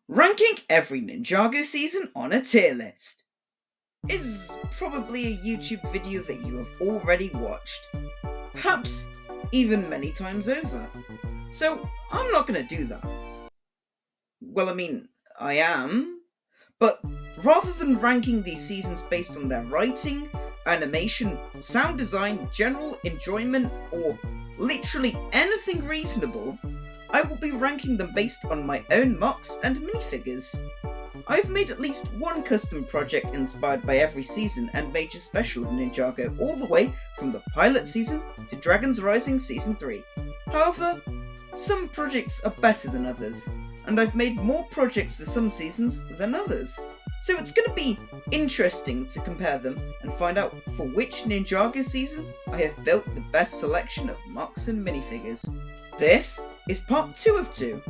Ranking every Ninjago season on a tier list is probably a YouTube video that you have already watched, perhaps even many times over. So I'm not going to do that. Well, I am, but rather than ranking these seasons based on their writing, animation, sound design, general enjoyment, or literally anything reasonable, I will be ranking them based on my own MOCs and minifigures. I've made at least one custom project inspired by every season and major special of Ninjago, all the way from the pilot season to Dragon's Rising Season 3. However, some projects are better than others, and I've made more projects for some seasons than others. So it's going to be interesting to compare them and find out for which Ninjago season I have built the best selection of MOCs and minifigures. This is part 2 of 2.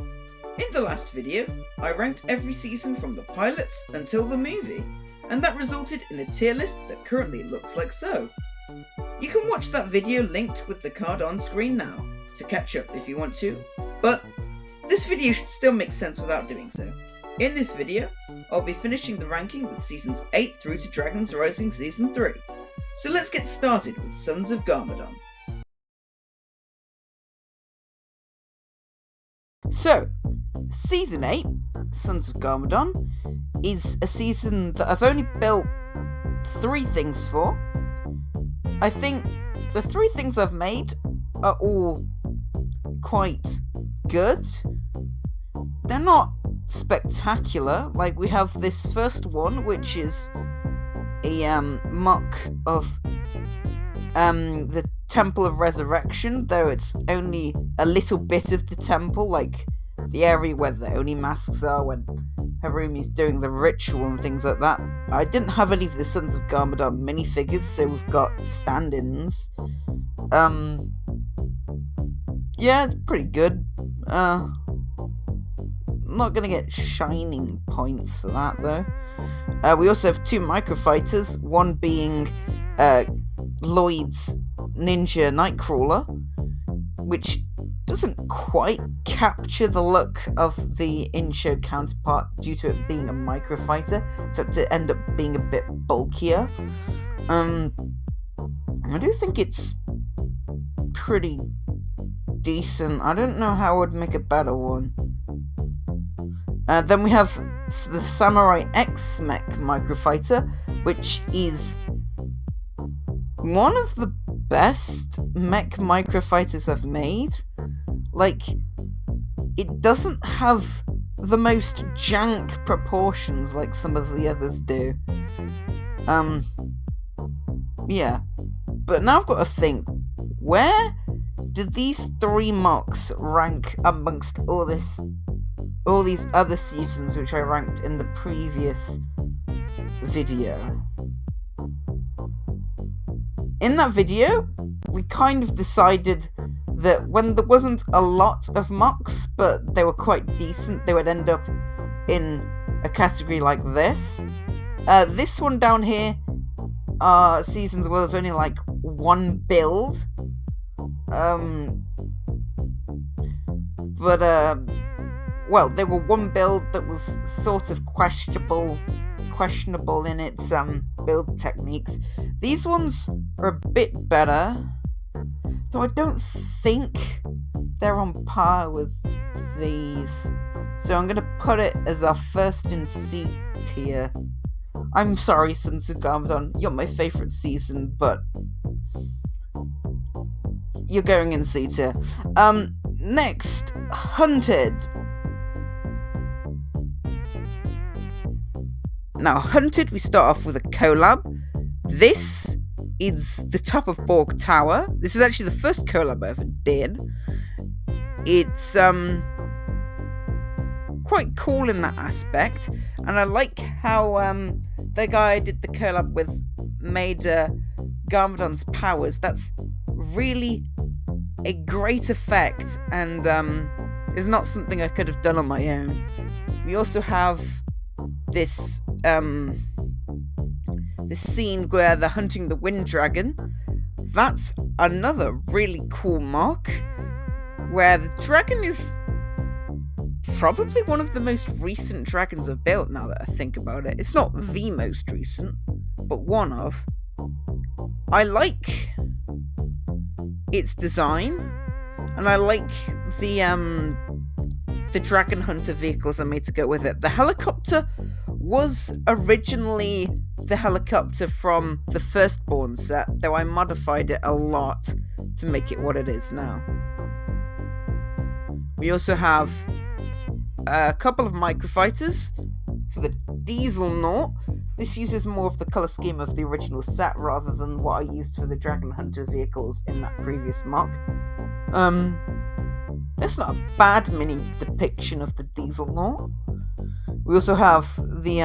In the last video, I ranked every season from the pilots until the movie, and that resulted in a tier list that currently looks like so. You can watch that video linked with the card on screen now, to catch up if you want to, but this video should still make sense without doing so. In this video, I'll be finishing the ranking with seasons 8 through to Dragon's Rising Season 3. So let's get started with Sons of Garamadon. So, Season 8, Sons of Garamadon, is a season that I've only built 3 things for. I think the 3 things I've made are all quite good. They're not spectacular. Like, we have this first one, which is a mock of the Temple of Resurrection, though it's only a little bit of the temple, like the area where the Oni masks are when Harumi's doing the ritual and things like that. I didn't have any of the Sons of Garamadon minifigures, so we've got stand-ins. Yeah, it's pretty good. Not gonna get shining points for that, though. We also have 2 microfighters, one being Lloyd's Ninja Nightcrawler, which doesn't quite capture the look of the in-show counterpart due to it being a microfighter, so to end up being a bit bulkier. I do think it's pretty decent. I don't know how I would make a better one. Then we have the Samurai X Mech microfighter, which is one of the best mech microfighters I've made. Like, it doesn't have the most jank proportions like some of the others do. Yeah. But now I've got to think, where did these 3 MOCs rank amongst all these other seasons which I ranked in the previous video? In that video, we kind of decided that when there wasn't a lot of MOCs, but they were quite decent, they would end up in a category like this. This one down here are seasons where there's only like 1 build. Well, there were 1 build that was sort of questionable in its build techniques. These ones are a bit better, though I don't think they're on par with these. So I'm gonna put it as our first in C tier. I'm sorry, Sons of Garamadon, you're my favourite season, but you're going in C tier. Next, Hunted. Now, Hunted, we start off with a collab. This is the top of Borg Tower. This is actually the first collab I ever did. It's quite cool in that aspect, and I like how the guy I did the collab with made Garamadon's powers. That's really a great effect, and is not something I could have done on my own. We also have this scene where they're hunting the Wind Dragon. That's another really cool mock, where the dragon is probably one of the most recent dragons I've built now that I think about it. It's not the most recent, but one of. I like its design, and I like the Dragon Hunter vehicles I made to go with it. The helicopter was originally the helicopter from the Firstborn set, though I modified it a lot to make it what it is now. We also have a couple of microfighters for the Diesel Naught. This uses more of the colour scheme of the original set rather than what I used for the Dragon Hunter vehicles in that previous mock. That's not a bad mini depiction of the Diesel Naught. We also have the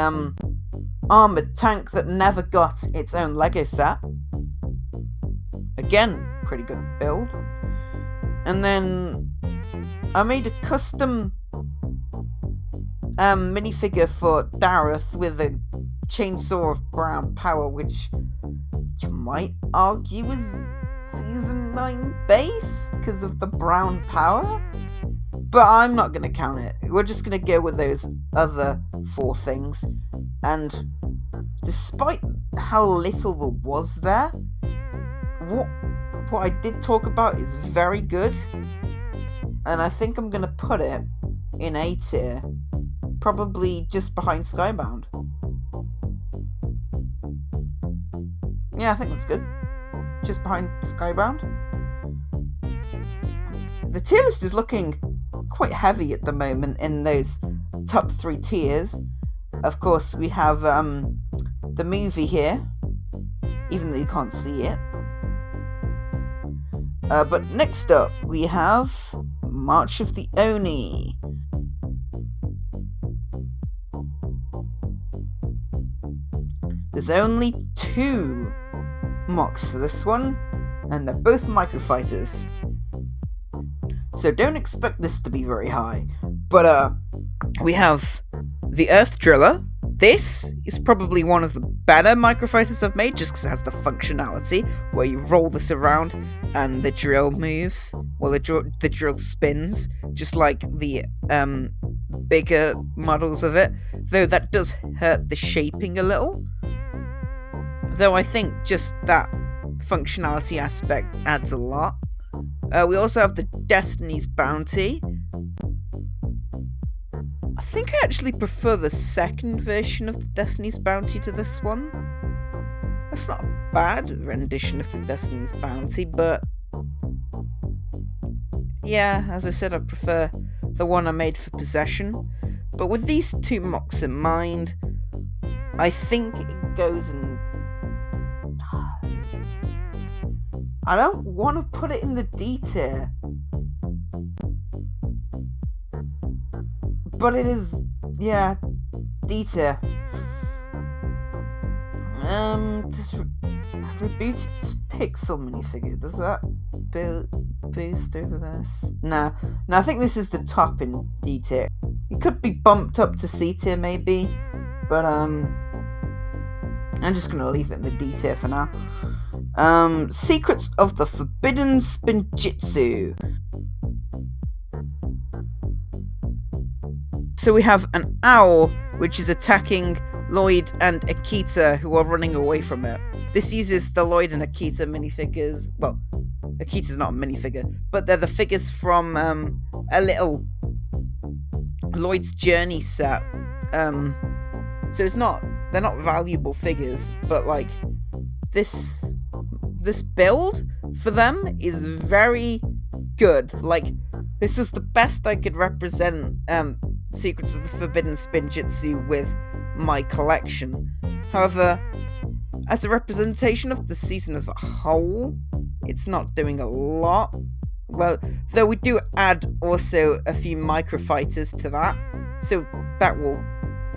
armoured tank that never got its own Lego set. Again, pretty good build. And then I made a custom minifigure for Dareth with a chainsaw of brown power, which you might argue is Season 9 base because of the brown power. But I'm not going to count it. We're just going to go with those other 4 things. And despite how little there was there, what I did talk about is very good. And I think I'm going to put it in A tier. Probably just behind Skybound. Yeah, I think that's good. Just behind Skybound. The tier list is looking quite heavy at the moment in those top 3 tiers. Of course, we have the movie here, even though you can't see it. But next up, we have March of the Oni. There's only 2 MOCs for this one, and they're both microfighters. So don't expect this to be very high. But we have the Earth Driller. This is probably one of the better microfighters I've made, just because it has the functionality where you roll this around and the drill moves, well, the drill spins, just like the bigger models of it, though that does hurt the shaping a little. Though I think just that functionality aspect adds a lot. We also have the Destiny's Bounty. I think I actually prefer the second version of the Destiny's Bounty to this one. That's not a bad rendition of the Destiny's Bounty, but yeah, as I said, I prefer the one I made for Possession. But with these 2 MOCs in mind, I think it goes in... I don't want to put it in the D tier, but it is, yeah, D tier. Just rebooted pixel minifigure. Does that boost over this? No, I think this is the top in D tier. It could be bumped up to C tier maybe, but I'm just gonna leave it in the D tier for now. Secrets of the Forbidden Spinjitzu. So we have an owl, which is attacking Lloyd and Akita, who are running away from it. This uses the Lloyd and Akita minifigures. Well, Akita's not a minifigure, but they're the figures from a little Lloyd's Journey set. So they're not valuable figures, but like this build for them is very good. Like, this was the best I could represent Secrets of the Forbidden Spinjitzu with my collection. However, as a representation of the season as a whole, it's not doing a lot. Well, though we do add also a few microfighters to that, so that will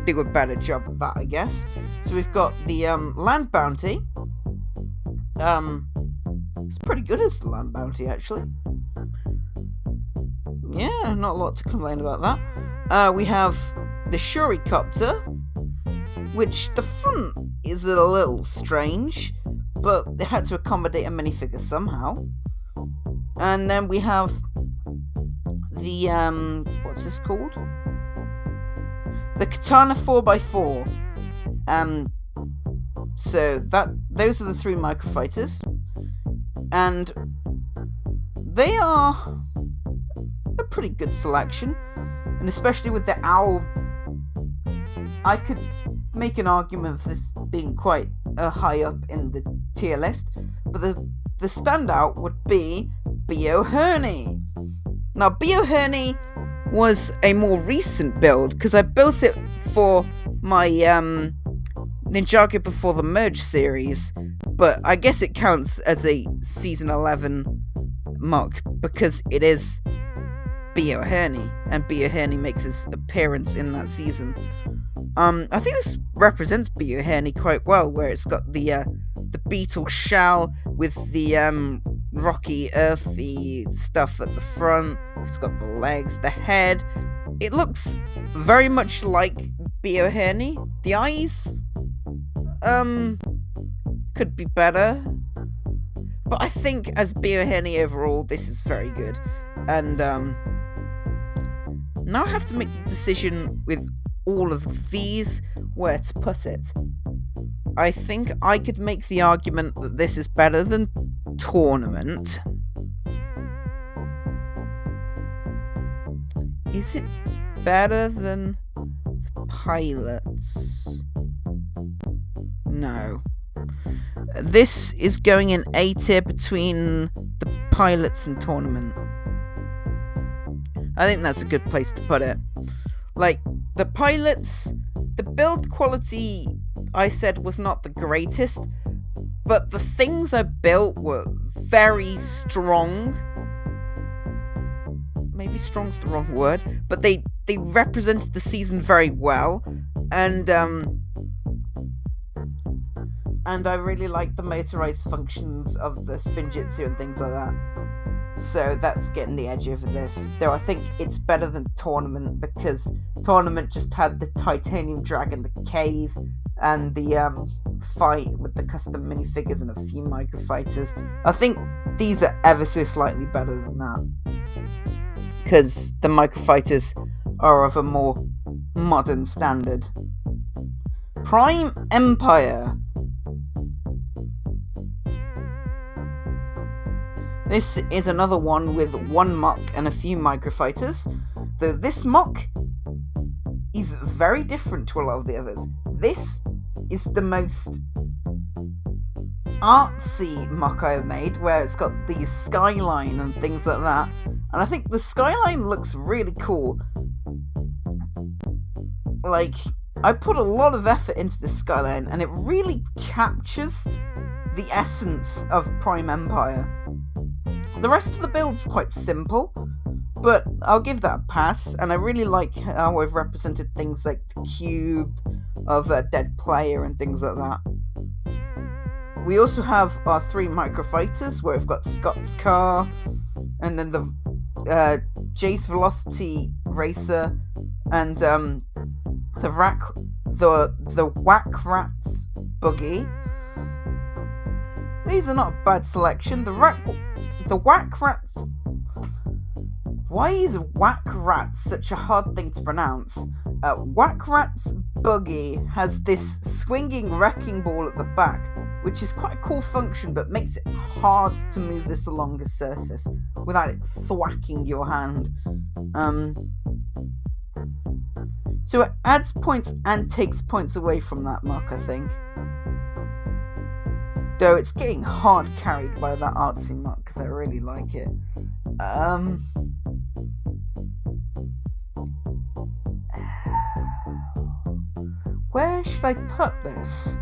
do a better job of that, I guess. So we've got the Land Bounty. It's pretty good as the Land Bounty, actually. Yeah, not a lot to complain about that. We have the Shuricopter, which the front is a little strange, but they had to accommodate a minifigure somehow. And then we have the, what's this called? The Katana 4x4. So those are the 3 microfighters. And they are a pretty good selection. And especially with the owl, I could make an argument for this being quite high up in the tier list. But the standout would be Bioherney. Now, Bioherney was a more recent build, because I built it for my Ninjago Before the Merge series, but I guess it counts as a Season 11 MOC, because it is Bioherney, and Bioherney makes his appearance in that season. I think this represents Bioherney quite well, where it's got the beetle shell with the rocky, earthy stuff at the front. It's got the legs, the head. It looks very much like Bioherney. The eyes, could be better. But I think as Bioherney overall, this is very good. And now I have to make the decision with all of these where to put it. I think I could make the argument that this is better than Tournament. Is it better than the Pilots? No. This is going in A tier between the Pilots and Tournament. I think that's a good place to put it. Like, the Pilots, the build quality I said was not the greatest, but the things I built were very strong. Maybe strong's the wrong word, but they represented the season very well, and I really like the motorized functions of the Spinjitzu and things like that. So that's getting the edge over this. Though I think it's better than Tournament, because Tournament just had the Titanium Dragon, the cave, and the fight with the custom minifigures and a few microfighters. I think these are ever so slightly better than that, because the microfighters are of a more modern standard. Prime Empire. This is another one with 1 MOC and a few microfighters, though this MOC is very different to a lot of the others. This is the most artsy MOC I've made, where it's got the skyline and things like that, and I think the skyline looks really cool. Like, I put a lot of effort into the skyline, and it really captures the essence of Prime Empire. The rest of the build's quite simple, but I'll give that a pass, and I really like how I've represented things like the cube of a dead player and things like that. We also have our 3 microfighters, where we've got Scott's car, and then the Jace Velocity Racer, and the Whack Rats Buggy. These are not a bad selection. The Whack Rats... Why is Whack Rats such a hard thing to pronounce? Whack Rats Buggy has this swinging wrecking ball at the back, which is quite a cool function, but makes it hard to move this along a surface without it thwacking your hand. So it adds points and takes points away from that MOC, I think. Though it's getting hard carried by that artsy MOC, because I really like it. Where should I put this?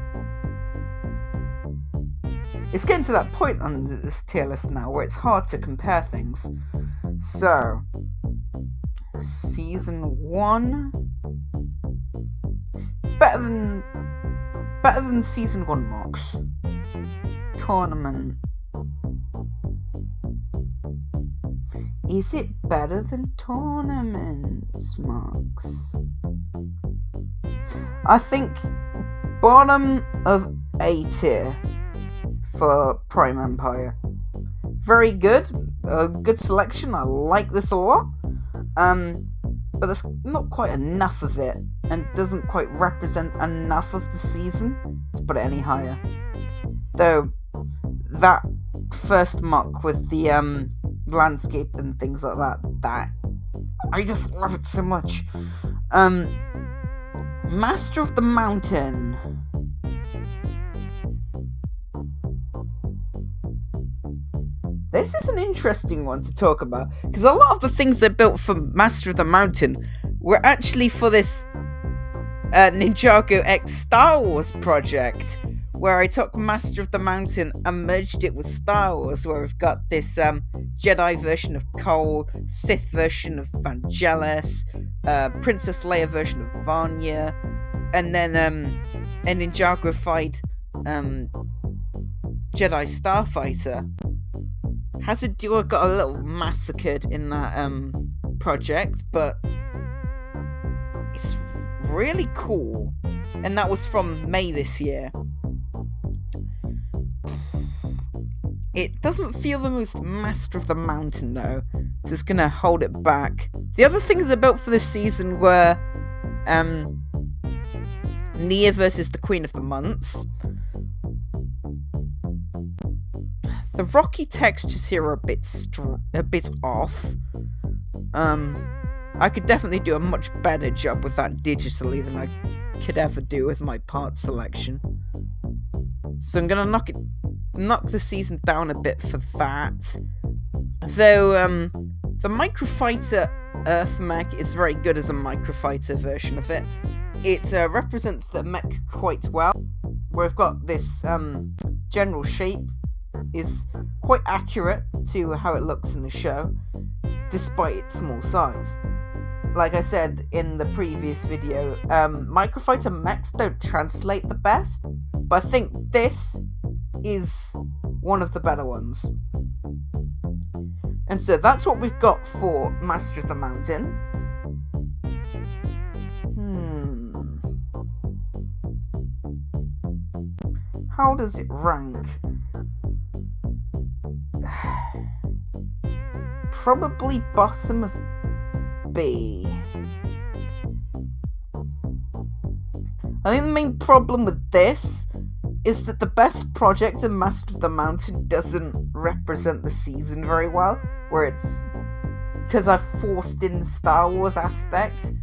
It's getting to that point on this tier list now where it's hard to compare things. So, Season 1... Better than Season 1 MOCs. Tournament. Is it better than Tournament's MOCs? I think bottom of A tier for Prime Empire. Very good. A good selection. I like this a lot. But there's not quite enough of it, and doesn't quite represent enough of the season to put it any higher. Though that first MOC with the landscape and things like that I just love it so much. Master of the Mountain. This is an interesting one to talk about, because a lot of the things they built for Master of the Mountain were actually for this Ninjago X Star Wars project, where I took Master of the Mountain and merged it with Star Wars, where we've got this Jedi version of Cole, Sith version of Vangelis, Princess Leia version of Vanya, and then a Ninjago-fied Jedi Starfighter. Hazardua got a little massacred in that project, but it's really cool. And that was from May this year. It doesn't feel the most Master of the Mountain though, so it's gonna hold it back. The other things I built for this season were Nia versus the Queen of the Months. The rocky textures here are a bit off. I could definitely do a much better job with that digitally than I could ever do with my part selection. So I'm gonna knock the season down a bit for that. Though the Microfighter Earth mech is very good as a Microfighter version of it. It represents the mech quite well. Where I've got this general shape is quite accurate to how it looks in the show, despite its small size. Like I said in the previous video, Microfighter mechs don't translate the best, but I think this is one of the better ones. And so that's what we've got for Master of the Mountain. How does it rank? Probably bottom of B. I think the main problem with this is that the best project in Master of the Mountain doesn't represent the season very well, where it's because I've forced in the Star Wars aspect,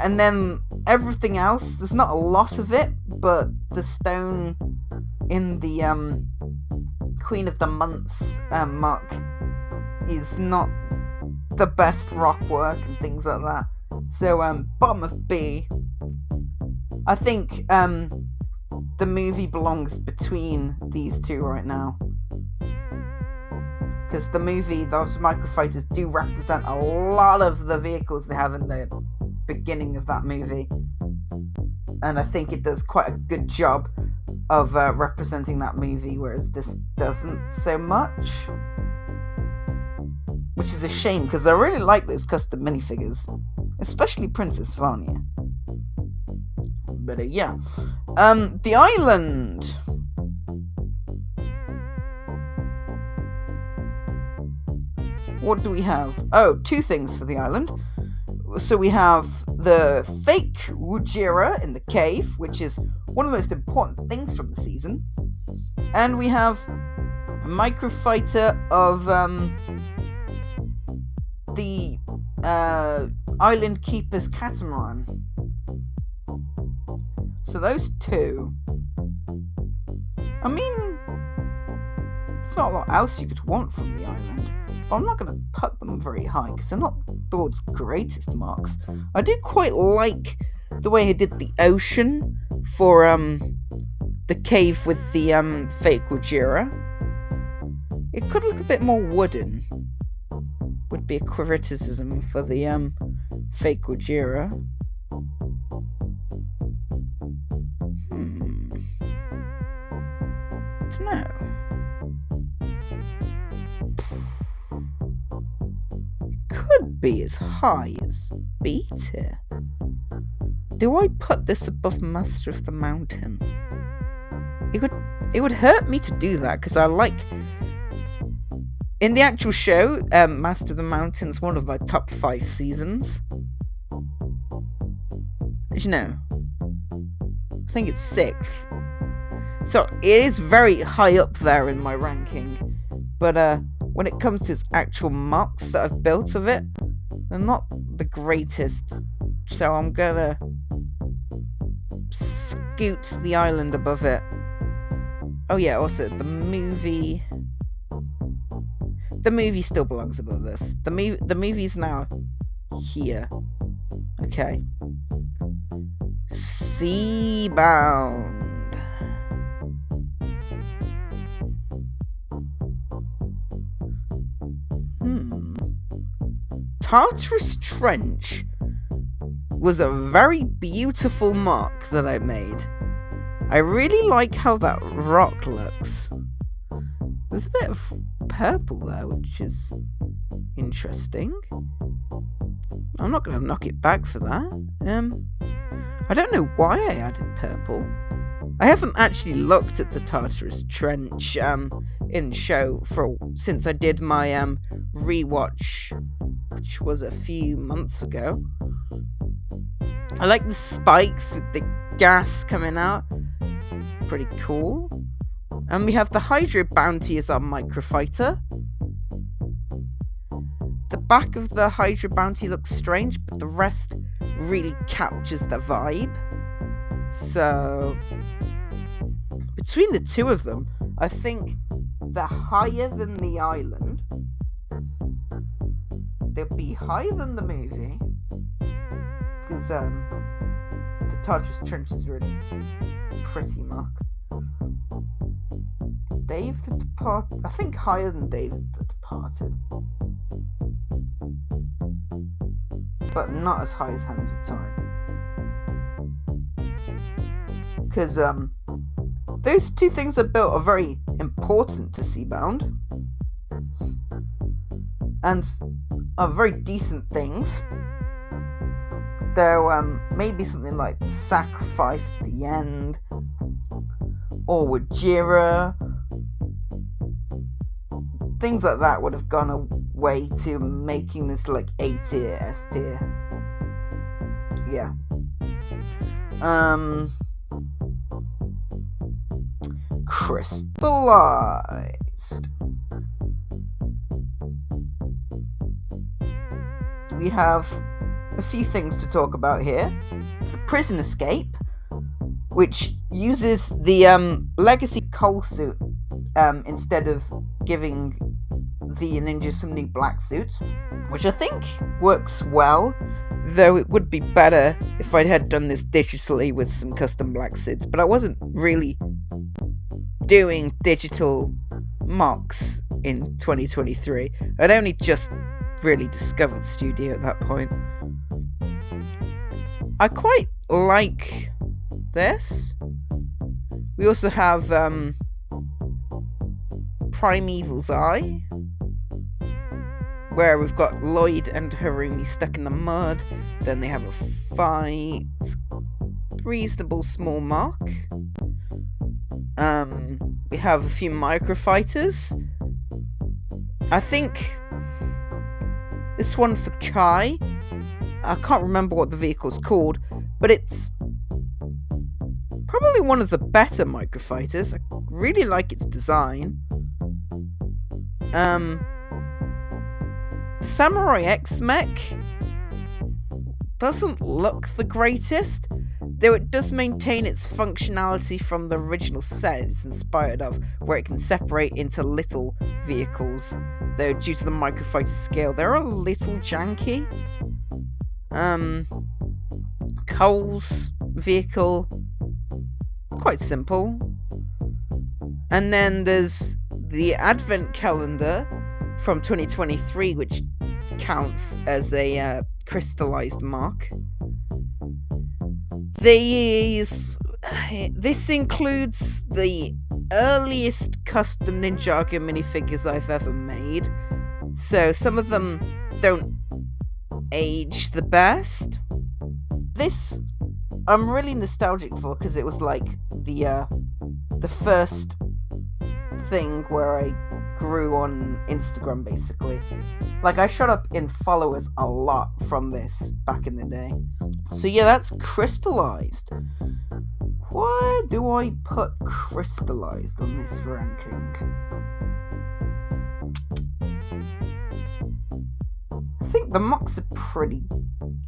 and then everything else, there's not a lot of it, but the stone in the Queen of the Months MOC is not the best rock work and things like that. So bottom of B. I think the movie belongs between these two right now, because the movie, those microfighters do represent a lot of the vehicles they have in the beginning of that movie, and I think it does quite a good job of representing that movie, whereas this doesn't so much, which is a shame, because I really like those custom minifigures, especially Princess Vanya. But yeah, the island. What do we have? Oh, two things for the island. So we have the fake Wujira in the cave, which is one of the most important things from the season. And we have a microfighter of the Island Keeper's Catamaran. So those two. I mean, there's not a lot else you could want from the island, but I'm not going to put them very high because they're not the world's greatest MOCs. I do quite like the way I did the ocean for the cave with the fake Wujira. It could look a bit more wooden. Would be a criticism for the fake Wujira. No. Could be as high as B tier. Do I put this above Master of the Mountain? It would hurt me to do that, because I like In the actual show, Master of the Mountain's one of my top 5 seasons. As you know, I think it's 6th. So it is very high up there in my ranking. But when it comes to its actual MOCs that I've built of it, they're not the greatest. So I'm gonna scoot the island above it. Oh yeah, also the movie still belongs above this. The movie's now here. Okay. Seabound. Tartarus Trench was a very beautiful mark that I made. I really like how that rock looks. There's a bit of purple there, which is interesting. I'm not going to knock it back for that. I don't know why I added purple. I haven't actually looked at the Tartarus Trench in the show since I did my rewatch, which was a few months ago. I like the spikes with the gas coming out. It's pretty cool. And we have the Hydro Bounty as our microfighter. The back of the Hydro Bounty looks strange, but the rest really captures the vibe. So, between the two of them, I think they're higher than the island. They'll be higher than the movie. Because the Tartarus Trench is really pretty mark. Dave the Departed, I think higher than Dave the Departed, but not as high as Hands of Time. Because those two things I built are very important to Seabound and are very decent things. Though maybe something like the Sacrifice at the end, or with Jira, things like that would have gone away to making this like A tier, S tier. Yeah. Crystallized. We have a few things to talk about here. The prison escape, which uses the legacy coal suit instead of giving the ninja some new black suits, which I think works well, though it would be better if I had done this digitally with some custom black suits, but I wasn't really doing digital MOCs in 2023. I'd only just really discovered Studio at that point. I quite like this. We also have Primeval's Eye, where we've got Lloyd and Harumi stuck in the mud. Then they have a fight. Reasonable small mark. We have a few microfighters. I think this one for Kai, I can't remember what the vehicle's called, but it's probably one of the better microfighters. I really like its design. The Samurai X mech doesn't look the greatest, though it does maintain its functionality from the original set it's inspired of, where it can separate into little vehicles, though due to the microfighter scale, they're a little janky. Cole's vehicle, quite simple. And then there's the Advent Calendar from 2023, which counts as a crystallized mark. This includes the earliest custom Ninjago minifigures I've ever made, so some of them don't age the best. This I'm really nostalgic for because it was like the first thing where I grew on Instagram, basically. Like, I shot up in followers a lot from this back in the day. So yeah, that's crystallized. Where do I put crystallized on this ranking? I think the MOCs are pretty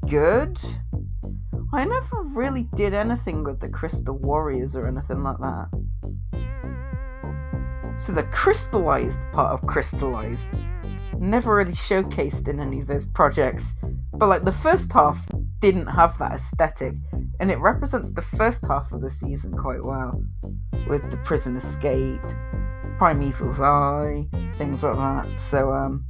good. I never really did anything with the Crystal Warriors or anything like that. So the crystallized part of crystallized never really showcased in any of those projects. But like, the first half didn't have that aesthetic, and it represents the first half of the season quite well, with the prison escape, Primeval's Eye, things like that. So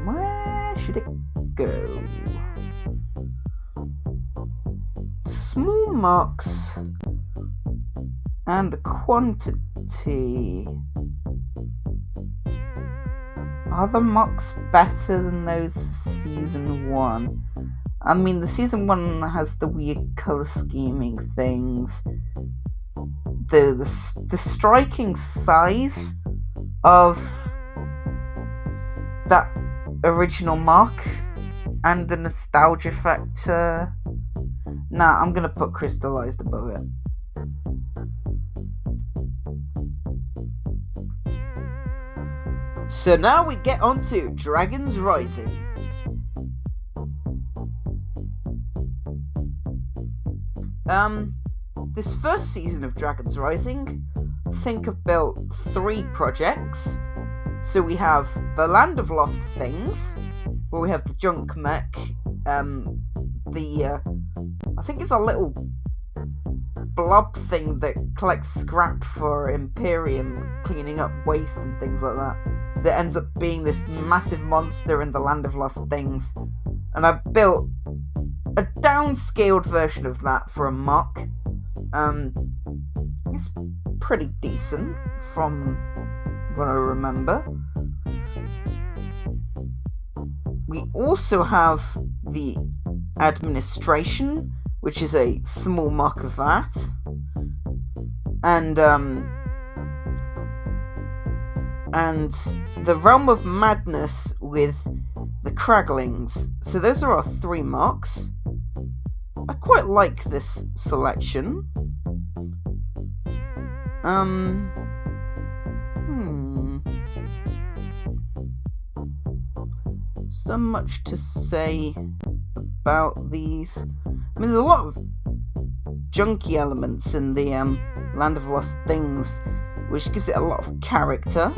where should it go? Small MOCs and the quantity. Are the MOCs better than those for season 1? I mean, the season 1 has the weird colour scheming things. The striking size of that original MOC and the nostalgia factor. Nah, I'm gonna put crystallized above it. So now we get on to Dragons Rising. This first season of Dragons Rising, I think I've built 3 projects. So we have the Land of Lost Things, where we have the junk mech, I think it's a little blob thing that collects scrap for Imperium, cleaning up waste and things like that ends up being this massive monster in the Land of Lost Things. And I built a downscaled version of that for a MOC. It's pretty decent from what I remember. We also have the Administration, which is a small MOC of that. And the Realm of Madness with the Kraglings. So those are our 3 MOCs. I quite like this selection. So much to say about these. I mean, there's a lot of junky elements in the Land of Lost Things, which gives it a lot of character.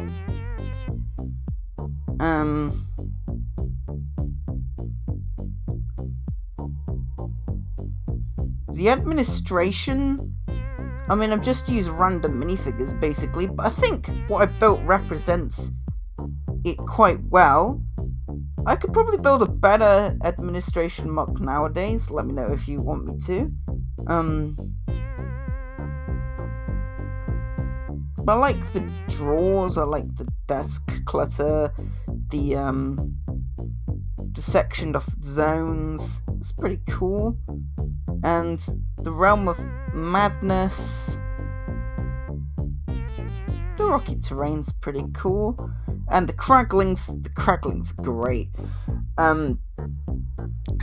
The Administration, I mean, I've just used random minifigures basically, but I think what I built represents it quite well. I could probably build a better Administration MOC nowadays. Let me know if you want me to. But I like the drawers, I like the desk clutter, the sectioned off zones. It's pretty cool. And the Realm of Madness. The rocky terrain's pretty cool. And the Kraglings are great.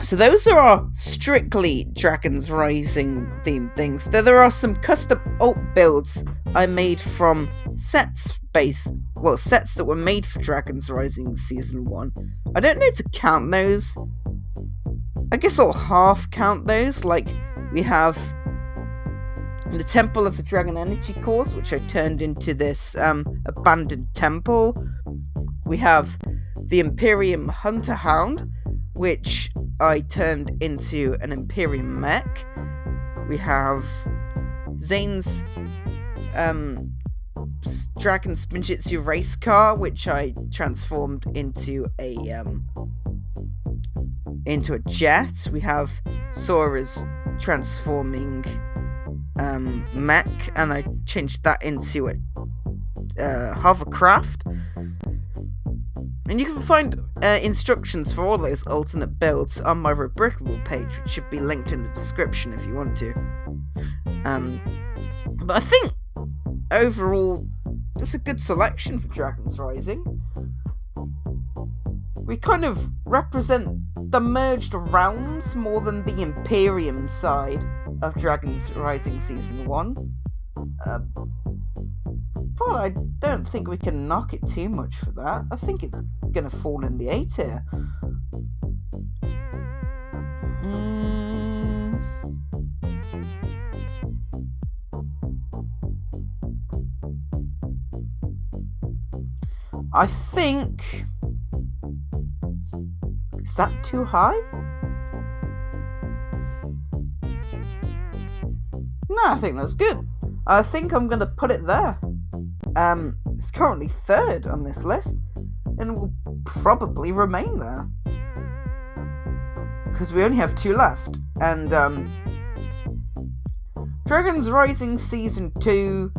So those are our strictly Dragons Rising themed things. Though there are some custom alt builds I made from sets that were made for Dragons Rising Season 1. I don't know to count those. I guess I'll half count those. Like, we have the Temple of the Dragon Energy Cores, which I turned into this abandoned temple. We have the Imperium Hunter Hound, which I turned into an Imperium mech. We have Zane's Dragon Spinjitzu race car, which I transformed into a jet. We have Sora's transforming mech, and I changed that into a hovercraft. And you can find instructions for all those alternate builds on my Rebrickable page, which should be linked in the description if you want to. But I think overall, that's a good selection for Dragons Rising. We kind of represent the merged realms more than the Imperium side of Dragons Rising Season 1. But I don't think we can knock it too much for that. I think it's gonna fall in the A tier. I think... Is that too high? No, I think that's good. I think I'm gonna put it there. It's currently 3rd on this list, and will probably remain there. Because we only have 2 left. And, Dragons Rising Season 2...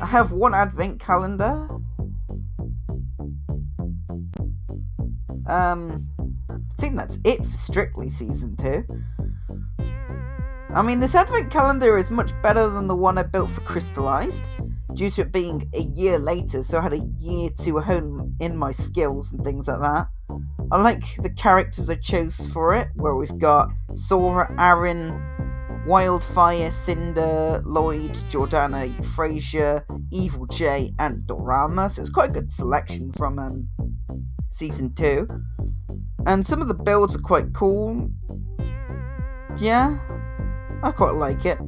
I have 1 advent calendar. I think that's it for strictly Season 2. I mean, this advent calendar is much better than the one I built for Crystallized, due to it being a year later, so I had a year to hone in my skills and things like that. I like the characters I chose for it, where we've got Sora, Aaron, Wildfire, Cinder, Lloyd, Jordana, Euphrasia, Evil J, and Dorama. So it's quite a good selection from Season 2. And some of the builds are quite cool. Yeah, I quite like it.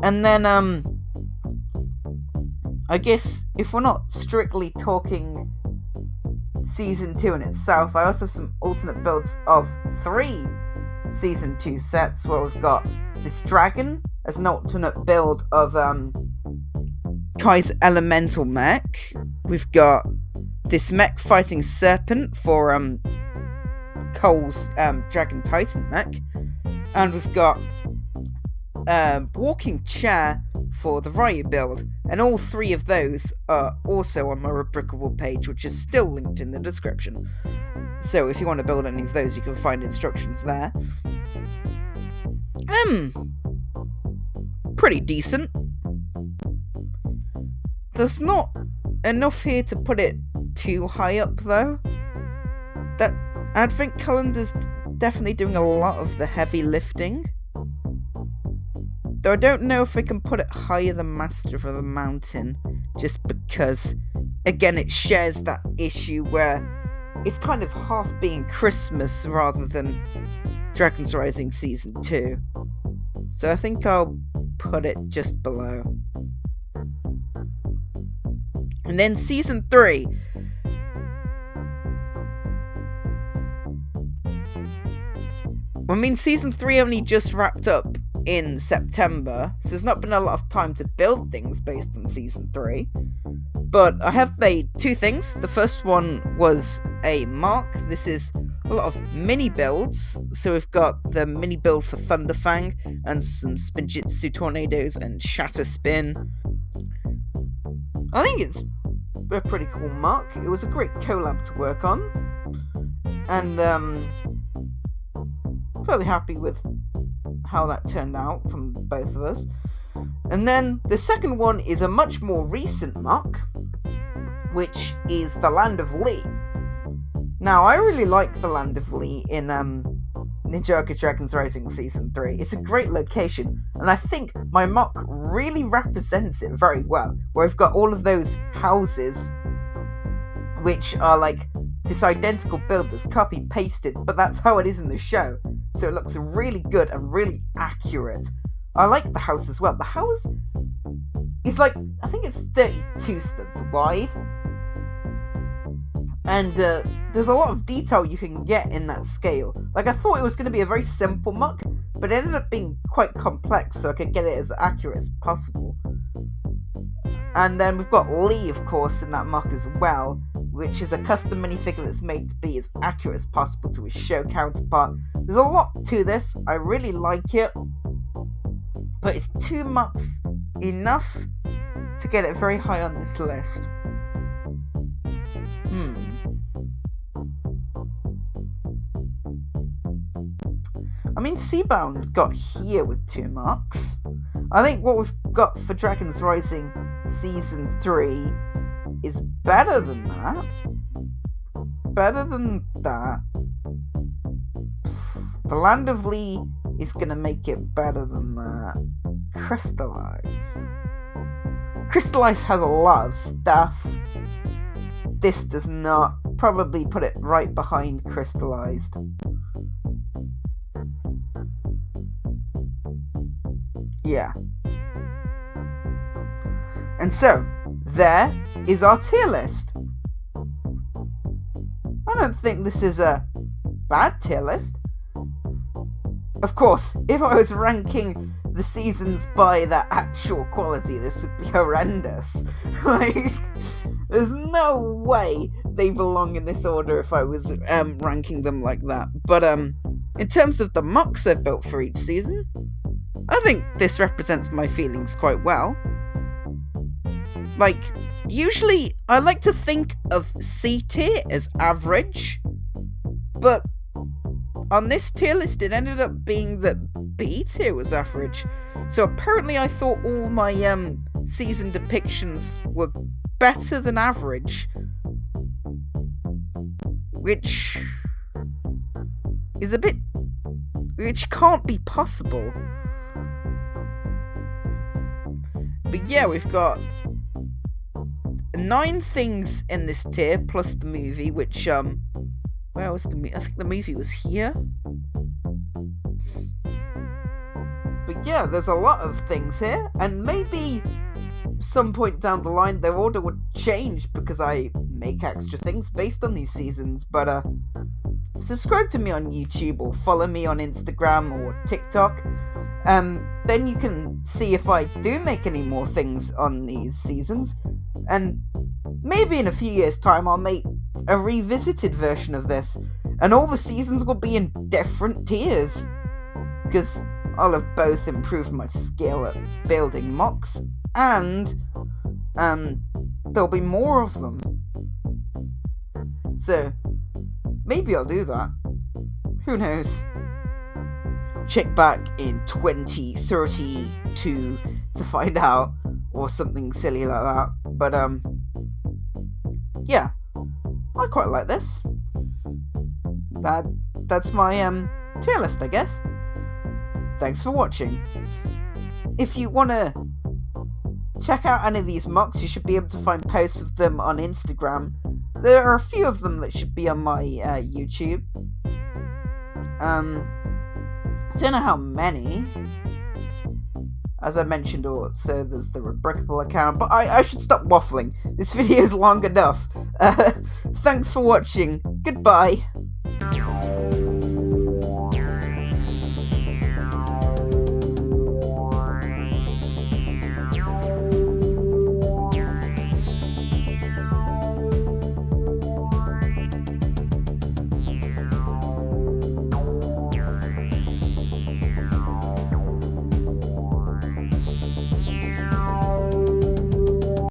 And then, I guess if we're not strictly talking Season 2 in itself, I also have some alternate builds of 3 Season 2 sets, where we've got this dragon as an alternate build of Kai's elemental mech. We've got this mech fighting serpent for Cole's dragon titan mech, and we've got walking chair for the Ryu build, and all 3 of those are also on my Rebrickable page, which is still linked in the description. So if you want to build any of those, you can find instructions there. Pretty decent. There's not enough here to put it too high up, though. That advent calendar's definitely doing a lot of the heavy lifting. Though I don't know if I can put it higher than Master of the Mountain, just because, again, it shares that issue where it's kind of half being Christmas rather than Dragons Rising Season 2. So I think I'll put it just below. And then Season 3. I mean, Season 3 only just wrapped up in September, so there's not been a lot of time to build things based on Season 3. But I have made 2 things. The first one was a MOC. This is a lot of mini builds. So we've got the mini build for Thunderfang and some Spinjitzu Tornadoes and Shatter Spin. I think it's a pretty cool MOC. It was a great collab to work on. And fairly happy with how that turned out from both of us. And then the second one is a much more recent MOC, which is the Land of Lee. Now, I really like the Land of Lee in Ninjago Dragons Rising Season 3. It's a great location, and I think my MOC really represents it very well, where we've got all of those houses, which are like this identical build that's copy-pasted, but that's how it is in the show. So it looks really good and really accurate. I like the house as well. The house is like, I think it's 32 studs wide. And there's a lot of detail you can get in that scale. Like, I thought it was going to be a very simple MOC, but it ended up being quite complex, so I could get it as accurate as possible. And then we've got Lee, of course, in that MOC as well, which is a custom minifigure that's made to be as accurate as possible to his show counterpart. There's a lot to this. I really like it, but is 2 MOCs enough to get it very high on this list? I mean, Seabound got here with 2 MOCs. I think what we've got for Dragons Rising Season 3 is better than that. The Land of Lee is going to make it better than that. Crystallized has a lot of stuff. This does not. Probably put it right behind Crystallized. Yeah. And so, there is our tier list. I don't think this is a bad tier list. Of course, if I was ranking the seasons by their actual quality, this would be horrendous. Like, there's no way they belong in this order if I was ranking them like that. But in terms of the MOCs I've built for each season, I think this represents my feelings quite well. Like, usually I like to think of C tier as average, but on this tier list it ended up being that B tier was average. So apparently I thought all my season depictions were better than average, which can't be possible. But yeah, we've got 9 things in this tier, plus the movie, which, where was the movie? I think the movie was here. But yeah, there's a lot of things here, and maybe some point down the line their order would change because I make extra things based on these seasons. But subscribe to me on YouTube or follow me on Instagram or TikTok. Then you can see if I do make any more things on these seasons, and maybe in a few years' time I'll make a revisited version of this, and all the seasons will be in different tiers, because I'll have both improved my skill at building MOCs, and there'll be more of them. So maybe I'll do that. Who knows? Check back in 2032 to find out, or something silly like that. But yeah, I quite like this. That's my tier list, I guess. Thanks for watching. If you want to check out any of these MOCs, you should be able to find posts of them on Instagram. There are a few of them that should be on my YouTube. I don't know how many. As I mentioned, also there's the Rebrickable account, but I should stop waffling. This video is long enough. Thanks for watching. Goodbye.